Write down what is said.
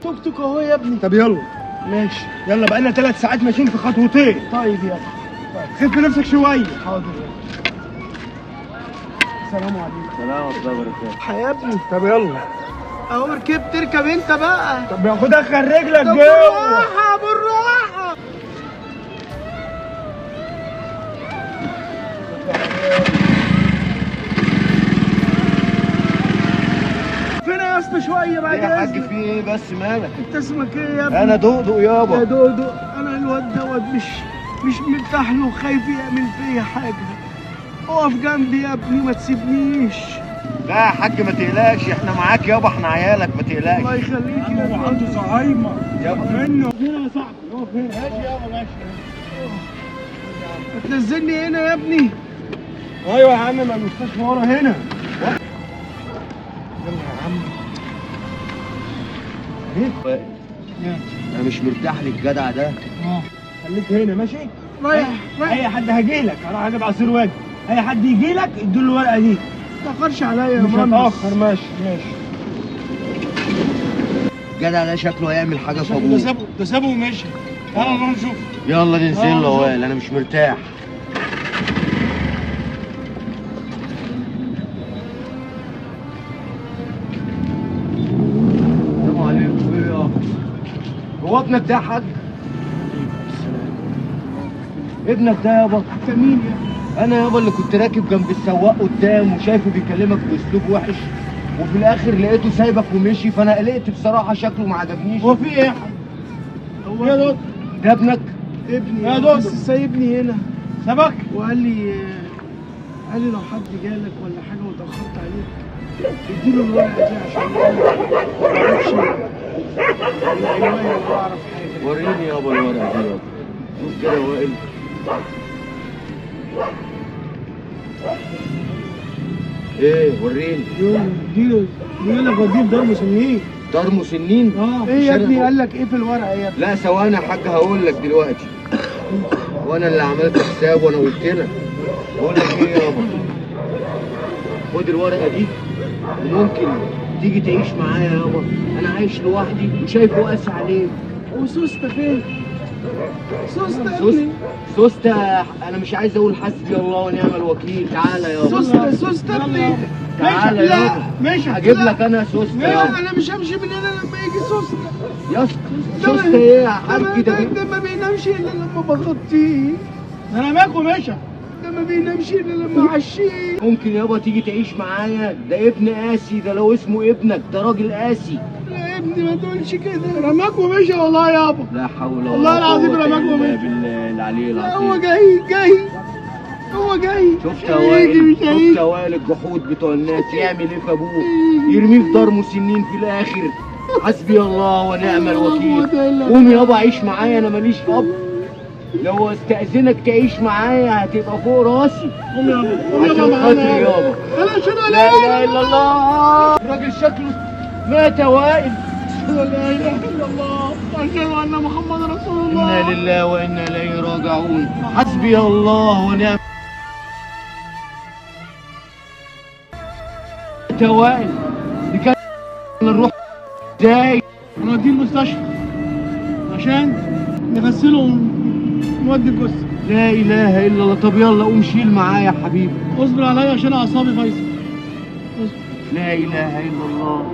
توك توك اهو يا ابني. طب يلا ماشي. يلا، بقالنا 3 ساعات ماشيين في خطوتين. طيب يلا. خف نفسك شويه. حاضر يلا. السلام عليكم. سلام ورحمة الله وبركاته. يا ابني طب يلا. اهو ركبت، اركب انت بقى. طب خد دخل رجلك طب جوه. بالراحة بالراحة. فين يا اسطى شوية بعد ايه يا حاج اذنك؟ في ايه بس مالك؟ انت اسمك ايه يا ابني؟ انا دقدق يا يابا. دودو، انا الواد دوت مش مرتاح له وخايف يعمل فيا حاجة. اقف جنبي يا ابني ما تسيبنيش. لا يا حاج ما تقلقش، احنا معاك يابا، احنا عيالك ما الله تقلقش. يخليك يا ابني. عنده زهايمر يابا منه. هنا يا صاحبي، اقف هنا. ماشي يابا ماشي. هتنزلني هنا يا ابني. ايوه يا عم، ما المستشفى ورا هنا. يلا يا عم. ايه؟ انا مش مرتاح للجدع ده. خليك هنا ماشي. رايح اي حد هجيلك، هروح اجيب عصير واد. اي حد يجيلك اديله الورقه دي. ما تاخرش عليا يا مش مهندس. هتاخر. ماشي ماشي. الجدع ده شكله هيعمل حاجه ده صابون. سابه ومشي. يلا نروح نشوف. يلا ننزل له وائل، انا مش مرتاح. السلام عليكم. ايه يابا؟ هو ابنك ده يا حاج؟ ابنك ده يابا؟ انت مين يا ابني؟ انا يابا اللي كنت راكب جنب السواق قدام وشايفه بيكلمك باسلوب وحش، وفي الاخر لقيته سايبك ومشي، فانا قلقت بصراحه، شكله ما عجبنيش. هو في ايه يا حاج؟ هو يا دود ده ابنك؟ ابني يا دودو. بس سايبني هنا سابك؟ وقال لي لو حد جالك ولا حاجه واتاخرت عليك اديله الورقه دي عشان ما اعرفش العنوان ولا اعرف حاجه. وريني يابا الورقه دي يابا. شوف كده يا وائل. ايه وريني. بيقول لك وديه ضرب سنين. دار مسنين؟ ايه يا ابني قال لك ايه في الورقه يا ابني؟ لا ثواني يا حاج هقول لك دلوقتي. وانا اللي عملت حساب وانا قلت لك. بقول لك ايه يابا، خد الورقه دي وممكن تيجي تعيش معايا يابا. انا عايش لوحدي وشايفه قاسي عليك. وسوسته فين؟ سوسته يا سوست ابني. سوسته. انا مش عايز اقول حسبي الله ونعم الوكيل. تعالى يابا. سوسته ابني. تعالى لا يابا. ماشي. هجيب لك انا سوسته لا يابا. انا مش همشي من هنا لما يجي سوسته. يا اسطى سوسته ايه يا حاج ده؟ ده ما بينامش الا لما بغطيه. انا ماكو ماشي. ده ما بينامش الا لما اعشيه. ممكن يابا تيجي تعيش معايا؟ ده ابن قاسي، ده لو اسمه ابنك ده راجل قاسي. يا ابني ما تقولش كده. رماك ومشي والله يابا. لا حول ولا والله العظيم قوة رماك إلا ومشي. بالله العلي لا هو العظيم. جاي هو جاي. شفت يا هيجي وائل؟ مش هيجي. شفت يا وائل الجحود بتوع الناس يعمل ايه في ابوه؟ يرميه في دار مسنين في الاخر. حسبي الله ونعم الوكيل. قوم يابا عيش معايا، انا ماليش اب. لو استأذنك تعيش معايا هتبقى فوق راسي. قوم يابا. عشان خاطري يابا. انا شنو لا اله الا الله. الراجل شكله مات يا وائل. لا اله الا الله واشهد ان محمد رسول الله. انا لله وانا اليه راجعون. حسبي الله ونعم. يا وائل دي كانت نروح ازاي؟ نوديه المستشفى عشان نغسله ونودي الجثه. لا اله الا الله. طب يلا قوم شيل معايا يا حبيبي. اصبر عليا عشان اعصابي فايصه. لا اله الا الله.